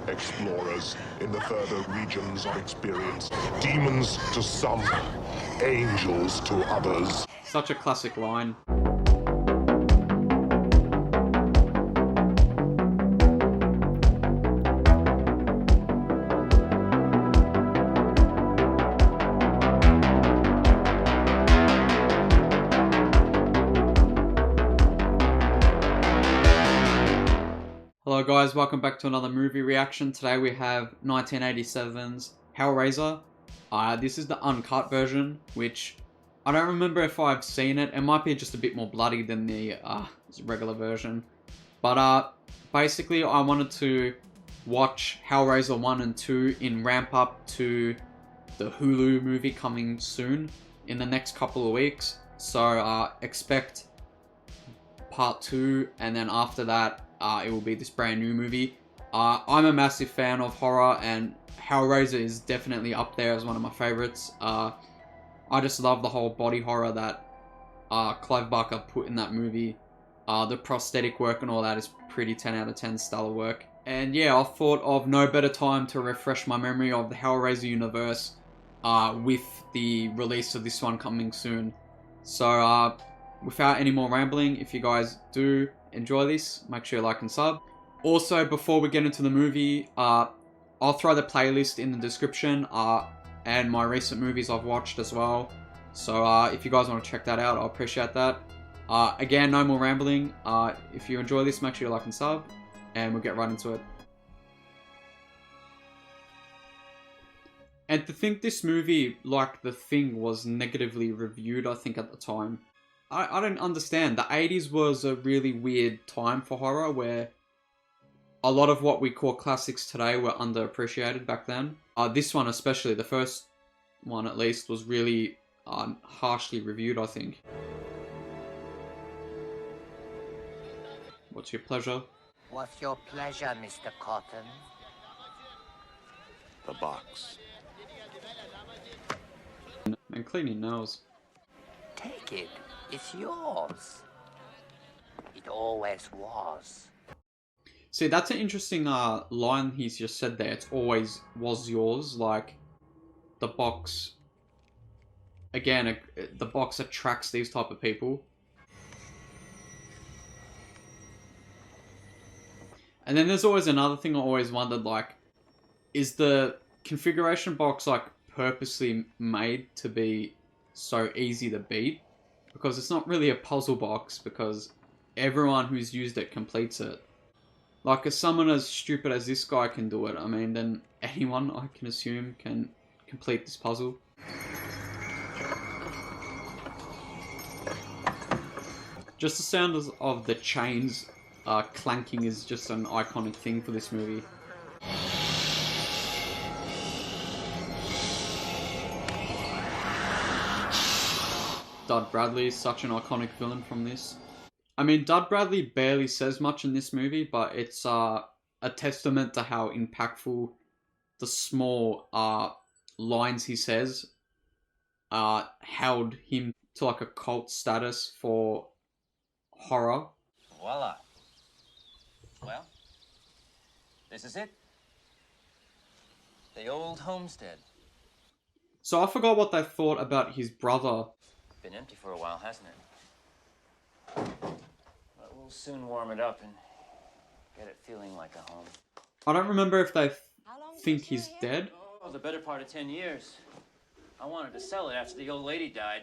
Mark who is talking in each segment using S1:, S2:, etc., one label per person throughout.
S1: Explorers in the further regions of experience, demons to some, angels to others.
S2: Such a classic line. Hello guys, welcome back to another movie reaction. Today we have 1987's Hellraiser. This is the uncut version, which I don't remember if I've seen it. It might be just a bit more bloody than the regular version. But basically I wanted to watch Hellraiser 1 and 2 in ramp up to the Hulu movie coming soon in the next couple of weeks. So expect part 2, and then after that it will be this brand new movie. I'm a massive fan of horror, and Hellraiser is definitely up there as one of my favorites. I just love the whole body horror that Clive Barker put in that movie. The prosthetic work and all that is pretty 10 out of 10 stellar work. And yeah, I thought of no better time to refresh my memory of the Hellraiser universe with the release of this one coming soon. So without any more rambling, if you guys do enjoy this, make sure you like and sub. Also, before we get into the movie, I'll throw the playlist in the description and my recent movies I've watched as well. So if you guys want to check that out, I'll appreciate that. Again, no more rambling. If you enjoy this, make sure you like and sub, and we'll get right into it. And to think this movie, like The Thing, was negatively reviewed, I think, at the time. I don't understand. The 80s was a really weird time for horror, where a lot of what we call classics today were underappreciated back then. This one especially, the first one at least, was really harshly reviewed, I think. What's your pleasure?
S3: What's your pleasure, Mr. Cotton?
S1: The box.
S2: And clean your nails.
S3: Take it. It's yours. It always was.
S2: See, that's an interesting line he's just said there. It's always was yours. Like, the box... Again, the box attracts these type of people. And then there's always another thing I always wondered, like, is the configuration box, like, purposely made to be so easy to beat? Because it's not really a puzzle box, because everyone who's used it completes it. Like, if someone as stupid as this guy can do it, I mean, then anyone, I can assume, can complete this puzzle. Just the sound of the chains clanking is just an iconic thing for this movie. Dud Bradley is such an iconic villain from this. I mean, Dud Bradley barely says much in this movie, but it's a testament to how impactful the small lines he says held him to like a cult status for horror.
S4: Voila. Well, this is it. The old homestead.
S2: So I forgot what they thought about his brother.
S4: Been empty for a while, hasn't it? But we'll soon warm it up and get it feeling like a home.
S2: I don't remember if they think he's dead.
S4: Oh, the better part of 10 years. I wanted to sell it after the old lady died.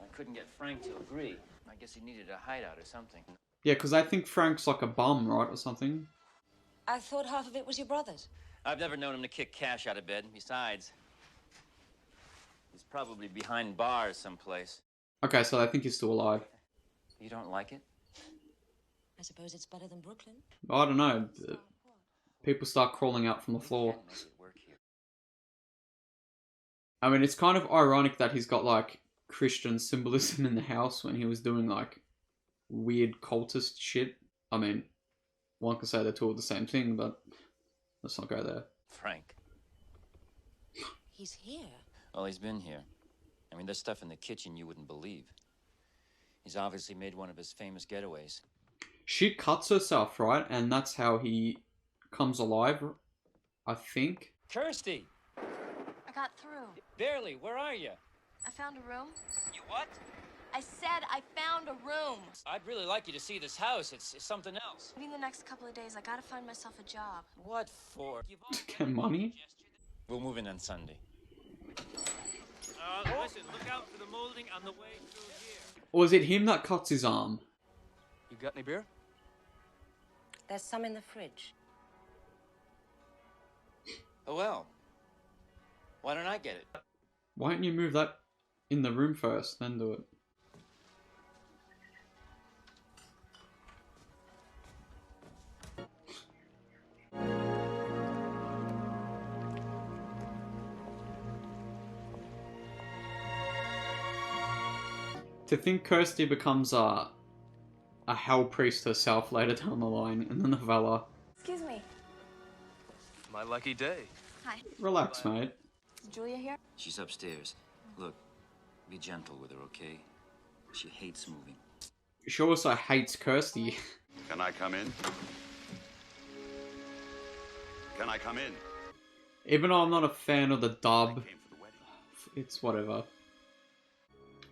S4: I couldn't get Frank to agree. I guess he needed a hideout or something.
S2: Yeah, because I think Frank's like a bum, right, or something.
S5: I thought half of it was your brother's.
S4: I've never known him to kick cash out of bed. Besides, he's probably behind bars someplace.
S2: Okay, so I think he's still alive.
S4: You don't like it?
S5: I suppose it's better than Brooklyn.
S2: I don't know. People start crawling out from the floor.
S4: Can't make it work here.
S2: I mean, it's kind of ironic that he's got, like, Christian symbolism in the house when he was doing, like, weird cultist shit. I mean, one could say they're two of the same thing, but let's not go there.
S4: Frank.
S5: He's here.
S4: Well, he's been here. I mean, there's stuff in the kitchen you wouldn't believe. He's obviously made one of his famous getaways.
S2: She cuts herself, right? And that's how he comes alive, I think.
S4: Kirsty!
S6: I got through.
S4: Barely, where are you?
S6: I found a room.
S4: You what?
S6: I said I found a room.
S4: I'd really like you to see this house. It's something else.
S6: Maybe in the next couple of days, I gotta find myself a job.
S4: What for?
S2: Get money?
S4: We'll move in on Sunday. Listen, look out for the molding on the way through here.
S2: Or is it him that cuts his arm?
S4: You got any beer?
S5: There's some in the fridge.
S4: Oh well. Why don't I get it?
S2: Why don't you move that in the room first, then do it? To think Kirsty becomes a hell priest herself later down the line in the novella.
S6: Excuse me.
S7: My lucky day.
S6: Hi.
S2: Relax, mate.
S6: Is Julia here?
S8: She's upstairs. Look, be gentle with her, okay? She hates moving.
S2: She also hates Kirsty.
S9: Can I come in? Can I come in?
S2: Even though I'm not a fan of the dub,
S9: Came for the wedding.
S2: it's whatever.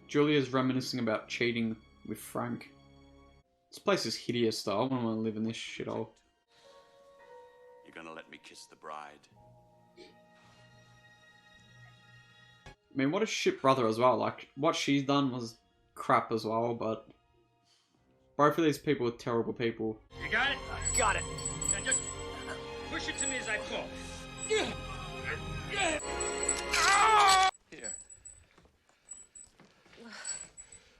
S2: Julia's reminiscing about cheating with Frank. This place is hideous though. I wouldn't want to live in this shithole.
S9: You're gonna let me kiss the bride?
S2: I mean, what a shit brother as well. Like, what she's done was crap as well, but both of these people are terrible people.
S10: You got it? Got it. Now just push it to me as I pull. Here.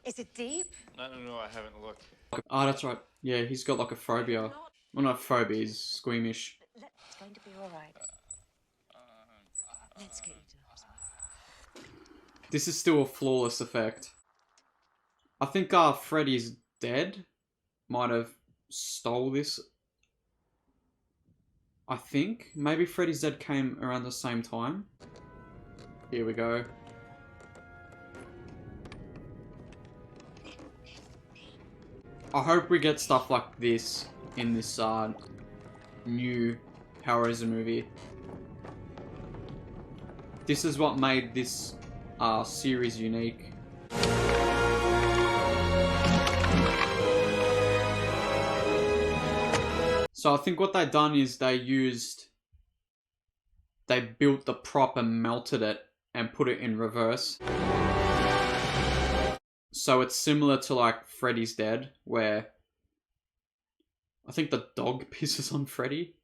S5: Is it deep?
S10: I don't know, I haven't looked.
S2: Oh, that's right. Yeah, he's got like a phobia. Well, not phobia, he's squeamish.
S5: It's going to be all right. Let's get you to the hospital.
S2: This is still a flawless effect. I think Freddy's dead might have stole this. I think. Maybe Freddy's Dead came around the same time. Here we go. I hope we get stuff like this in this new Hellraiser movie. This is what made this series unique. So I think what they done is they built the prop and melted it and put it in reverse. So it's similar to like Freddy's Dead, where I think the dog pisses on Freddy.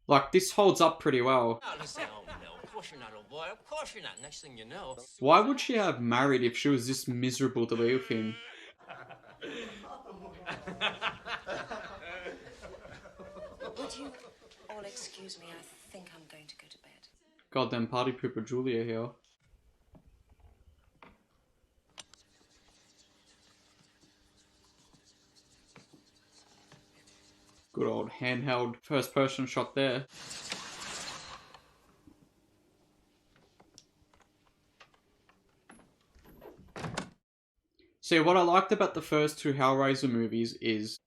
S2: Like, this holds up pretty well.
S11: Oh, listen, oh no, of course you're not, old boy. Of course you're not. Next thing you know.
S2: Why would she have married if she was this miserable to be with him?
S5: Would you all excuse me? I think I'm going to go to bed.
S2: Goddamn party pooper Julia here. Good old handheld first person shot there. See, what I liked about the first two Hellraiser movies is,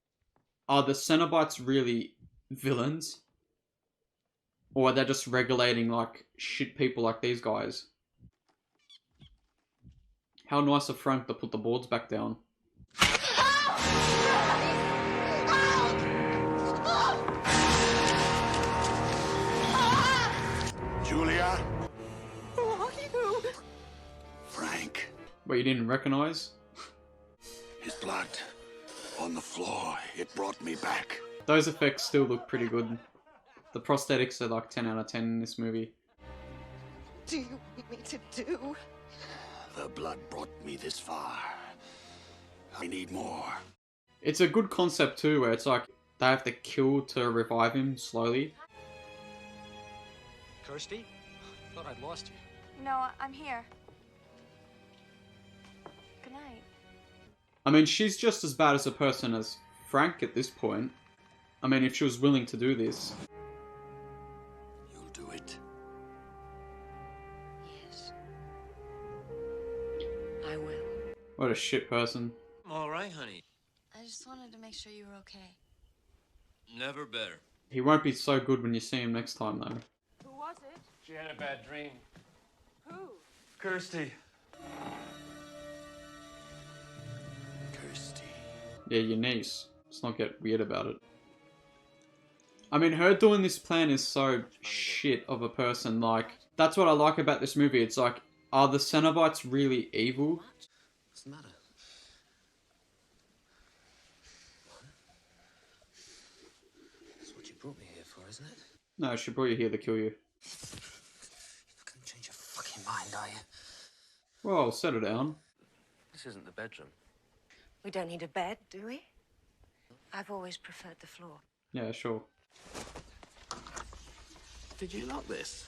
S2: are the Cenobites really villains? Or are they just regulating like shit people like these guys? How nice of Frank to put the boards back down.
S9: Julia? Who are you? Frank.
S2: Wait, you didn't recognize?
S9: His blood on the floor. It brought me back.
S2: Those effects still look pretty good. The prosthetics are like 10 out of 10 in this movie.
S12: Do you want me to do?
S9: The blood brought me this far. I need more.
S2: It's a good concept too, where it's like they have to kill to revive him slowly.
S11: Kirsty? Thought I'd lost you.
S6: No, I'm here. Good night.
S2: I mean, she's just as bad as a person as Frank at this point. I mean, if she was willing to do this.
S9: You'll do it.
S5: Yes. I will.
S2: What a shit person.
S11: I'm all right, honey.
S6: I just wanted to make sure you were okay.
S11: Never better.
S2: He won't be so good when you see him next time, though.
S6: Who was it?
S10: She had a bad dream.
S6: Who?
S10: Kirsty.
S9: Kirsty.
S2: Yeah, your niece. Let's not get weird about it. I mean, her doing this plan is so shit of a person. Like, that's what I like about this movie. It's like, are the Cenobites really evil?
S9: What's the matter? That's what you brought me here for, isn't it?
S2: No, she brought you here to kill you.
S9: You're not gonna change your fucking mind, are you?
S2: Well, settle down.
S7: This isn't the bedroom.
S5: We don't need a bed, do we? I've always preferred the floor.
S2: Yeah, sure.
S9: Did you lock this?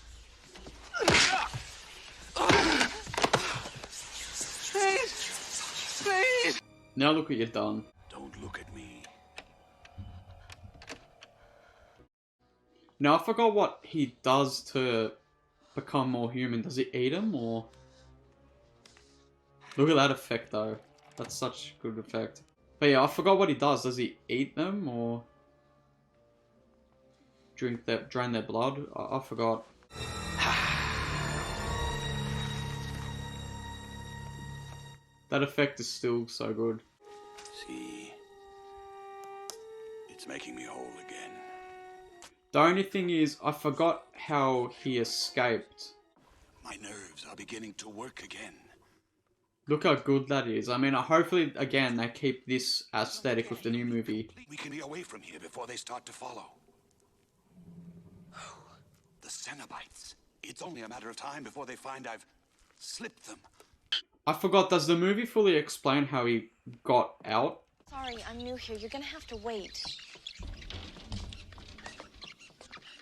S12: Please! Please!
S2: Now look what you've done.
S9: Don't look at me.
S2: Now, I forgot what he does to become more human. Does he eat him, or... Look at that effect, though. That's such a good effect. But yeah, I forgot what he does. Does he eat them, or... drain their blood? I forgot. That effect is still so good.
S9: See? It's making me whole again.
S2: The only thing is, I forgot how he escaped.
S9: My nerves are beginning to work again.
S2: Look how good that is. I mean, hopefully, again, they keep this aesthetic with the new movie.
S9: We can be away from here before they start to follow. The Cenobites. It's only a matter of time before they find I've slipped them.
S2: I forgot, does the movie fully explain how he got out?
S6: Sorry, I'm new here. You're gonna have to wait.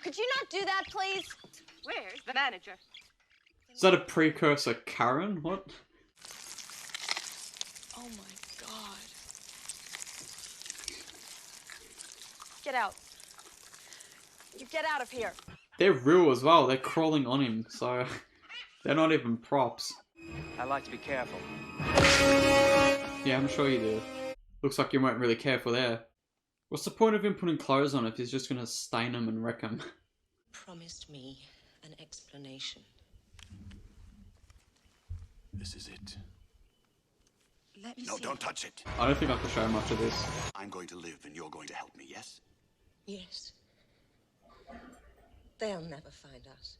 S6: Could you not do that, please?
S12: Where's the manager?
S2: Is that a precursor Karen? What?
S6: Oh my god. Get out. You get out of here.
S2: They're real as well. They're crawling on him, so they're not even props.
S10: I like to be careful.
S2: Yeah, I'm sure you do. Looks like you weren't really careful there. What's the point of him putting clothes on if he's just gonna stain them and wreck them?
S5: Promised me an explanation.
S9: This is it.
S5: Let me
S9: No,
S5: see.
S9: don't touch it.
S2: I don't think I can show much of this.
S9: I'm going to live and you're going to help me, yes?
S5: Yes. They'll never find us.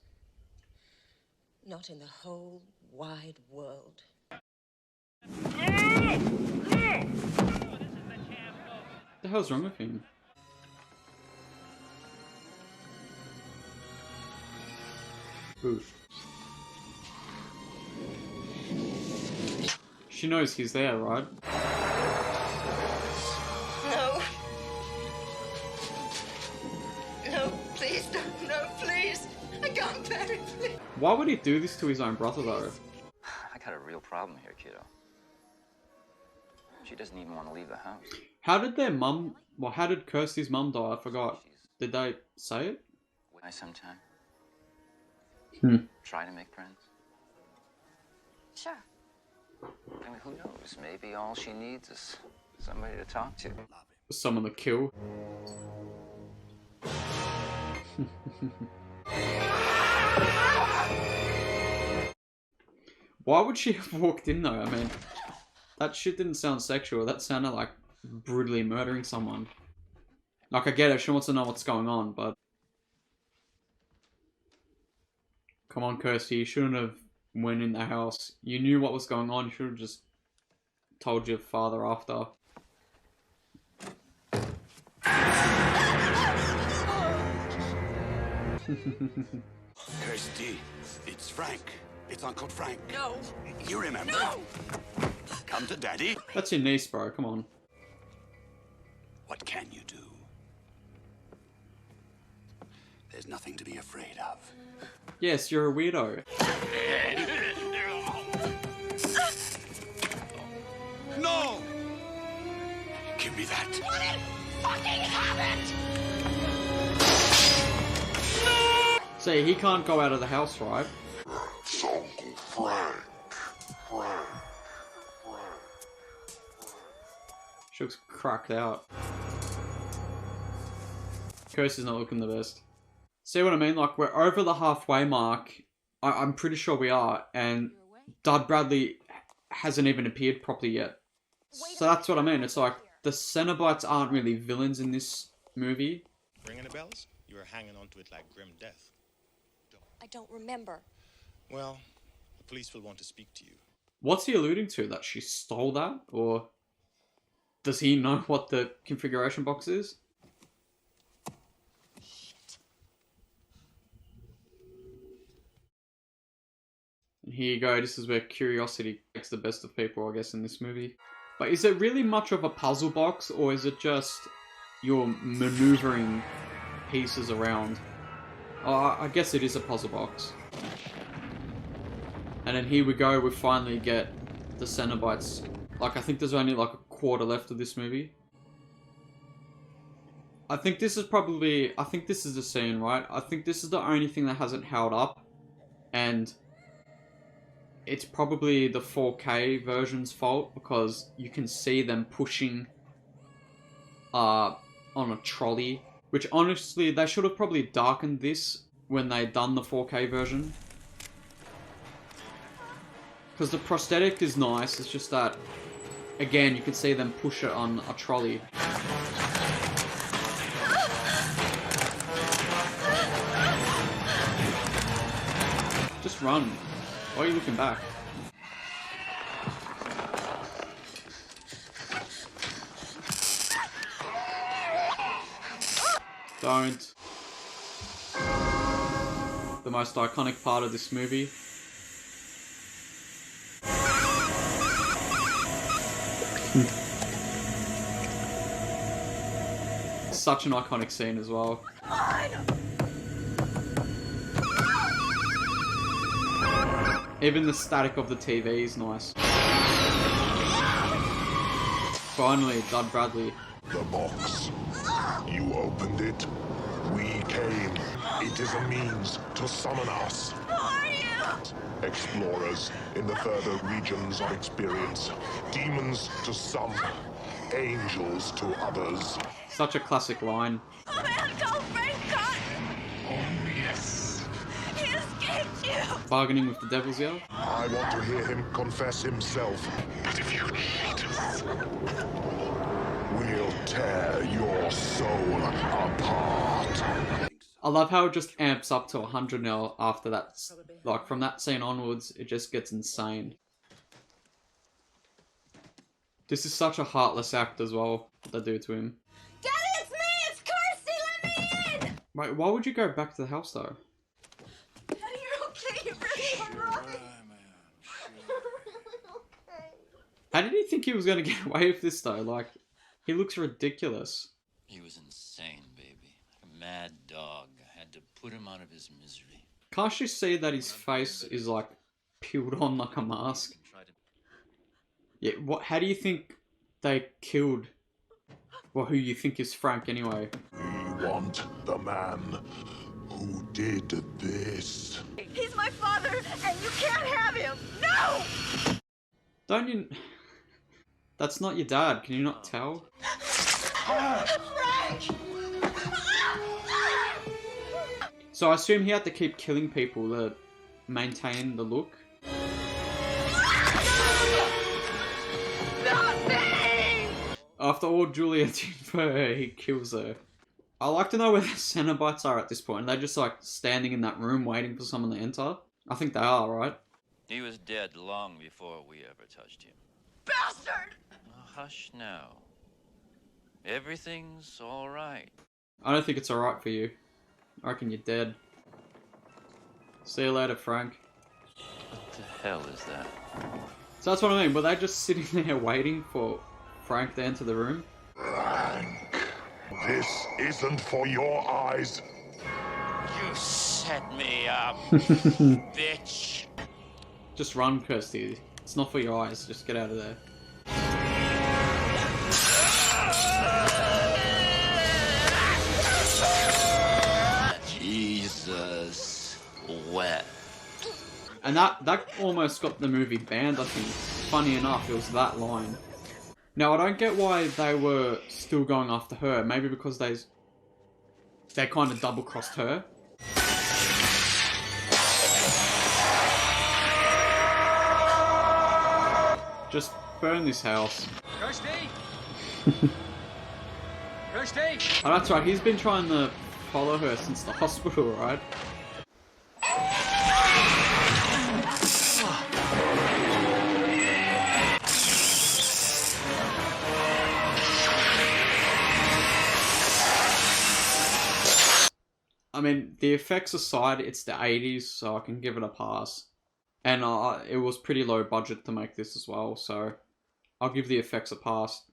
S5: Not in the whole wide world.
S2: What the hell's wrong with him? Ooh. She knows he's there, right?
S12: No. No, please don't. No, please. I can't bear it. Please.
S2: Why would he do this to his own brother, though?
S8: I got a real problem here, kiddo. She doesn't even want to leave the house.
S2: How did their mum... Well, how did Kirsty's mum die? I forgot. Did they say it?
S8: I sometime
S2: Hmm.
S8: try to make friends.
S6: Sure.
S8: I mean, who knows? Maybe all she needs is somebody to talk to.
S2: Someone to kill. Why would she have walked in though? I mean, that shit didn't sound sexual. That sounded like brutally murdering someone. Like, I get it, she wants to know what's going on, but... Come on, Kirsty, you shouldn't have went in the house. You knew what was going on, you should have just told your father after.
S9: Kirsty, it's Frank. It's Uncle Frank.
S12: No.
S9: You remember?
S12: No.
S9: Come to Daddy.
S2: That's your niece, bro, come on.
S9: What can you do? There's nothing to be afraid of.
S2: Yes, you're a weirdo.
S9: No! Give me that.
S12: What in fucking happened?
S2: See, he can't go out of the house, right?
S1: It's Uncle Frank. Frank.
S2: She looks cracked out. Kirsty's not looking the best. See what I mean? Like, we're over the halfway mark. I'm pretty sure we are. And Dud Bradley hasn't even appeared properly yet. So that's what I mean. It's like, the Cenobites aren't really villains in this movie.
S13: Ringing the bells? You were hanging on to it like grim death.
S5: I don't remember.
S13: Well, the police will want to speak to you.
S2: What's he alluding to? That she stole that? Or does he know what the configuration box is? And here you go. This is where curiosity gets the best of people, I guess, in this movie. But is it really much of a puzzle box, or is it just you're maneuvering pieces around? Oh, I guess it is a puzzle box. And then here we go, we finally get the Cenobites. Like, I think there's only like a quarter left of this movie. I think this is probably, I think this is the scene, right? I think this is the only thing that hasn't held up. And it's probably the 4K version's fault, because you can see them pushing on a trolley. Which honestly, they should have probably darkened this when they done the 4K version. Because the prosthetic is nice, it's just that, again, you can see them push it on a trolley. Just run. Why are you looking back? Don't. The most iconic part of this movie. Such an iconic scene as well. Even the static of the TV is nice. Finally, Dud Bradley.
S1: The box. You opened it. We came. It is a means to summon us.
S12: Who are you?
S1: Explorers in the further regions of experience. Demons to some, angels to others.
S2: Such a classic line.
S12: Oh, man, don't break Cotton!
S1: Oh, yes.
S12: He escaped you!
S2: Bargaining with the devil's ear.
S1: I want to hear him confess himself. But if you cheat us, we'll tear your soul apart.
S2: I love how it just amps up to 100 now after that. Like, from that scene onwards, it just gets insane. This is such a heartless act as well, what they do to him.
S12: Daddy, it's me! It's Kirsty! Let me in!
S2: Wait, why would you go back to the house though?
S12: Daddy, you're okay. You're really alright.
S2: How did he think he was going to get away with this though? Like, he looks ridiculous.
S8: He was insane, baby. Like a mad dog. I had to put him out of his misery.
S2: Can't you see that his face is like peeled on like a mask? Yeah, what? How do you think they killed, well, who you think is Frank anyway?
S1: We want the man who did this.
S12: He's my father, and you can't have him! No!
S2: Don't you... That's not your dad, can you not tell?
S12: Frank!
S2: So I assume he had to keep killing people to maintain the look? After all Julia did for her, he kills her. I like to know where the Cenobites are at this point. Are they just like standing in that room waiting for someone to enter? I think they are, right?
S8: He was dead long before we ever touched him.
S12: Bastard!
S8: Oh, hush now. Everything's all right.
S2: I don't think it's alright for you. I reckon you're dead. See you later, Frank.
S8: What the hell is that?
S2: So that's what I mean. Were they just sitting there waiting for Frank to enter the room?
S1: Frank, this isn't for your eyes.
S8: You set me up, bitch.
S2: Just run, Kirsty. It's not for your eyes. Just get out of there.
S8: Jesus wept.
S2: And that almost got the movie banned, I think. Funny enough, it was that line. Now, I don't get why they were still going after her. Maybe because they kind of double-crossed her. Just burn this house.
S10: Rusty! Rusty!
S2: Oh, that's right. He's been trying to follow her since the hospital, right? I mean, the effects aside, it's the 80s, so I can give it a pass. And it was pretty low budget to make this as well, so I'll give the effects a pass.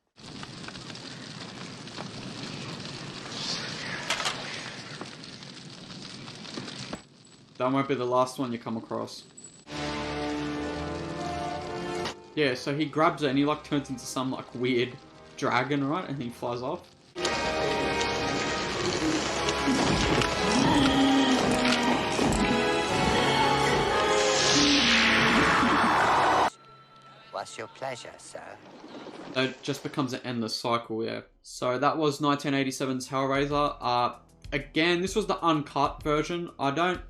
S2: That won't be the last one you come across. Yeah, so he grabs it and he like turns into some like weird dragon, right? And he flies off.
S3: What's your pleasure, sir?
S2: It just becomes an endless cycle, yeah. So that was 1987's Hellraiser. Again, this was the uncut version. I don't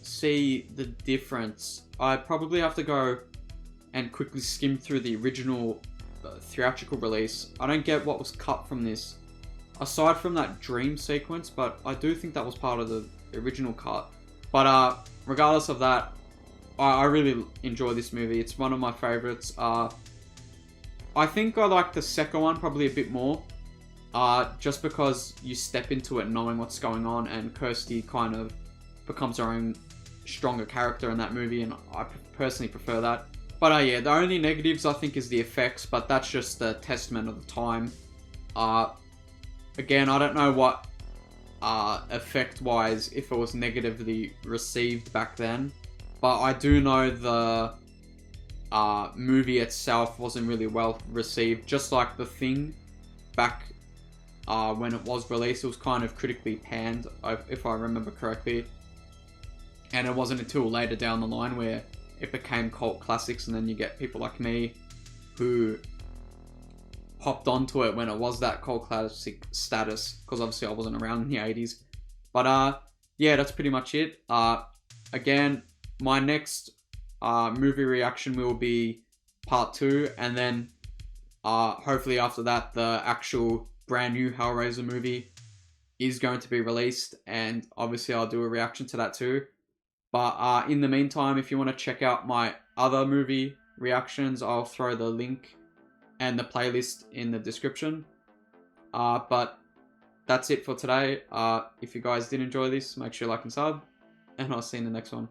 S2: see the difference. I probably have to go and quickly skim through the original theatrical release. I don't get what was cut from this, aside from that dream sequence, but I do think that was part of the original cut. But regardless of that, I really enjoy this movie. It's one of my favorites. I think I like the second one probably a bit more, just because you step into it knowing what's going on, and Kirsty kind of becomes her own stronger character in that movie, and I personally prefer that. But yeah, the only negatives I think is the effects, but that's just the testament of the time. Again, I don't know what effect-wise, if it was negatively received back then, but I do know the movie itself wasn't really well received. Just like The Thing, back when it was released, it was kind of critically panned, if I remember correctly. And it wasn't until later down the line where it became cult classics, and then you get people like me who hopped onto it when it was that cult classic status, because obviously I wasn't around in the 80s. But yeah, that's pretty much it. Again, my next movie reaction will be part 2, and then hopefully after that the actual brand new Hellraiser movie is going to be released, and obviously I'll do a reaction to that too. But in the meantime, if you want to check out my other movie reactions, I'll throw the link and the playlist in the description. But that's it for today. If you guys did enjoy this, make sure you like and sub, and I'll see you in the next one.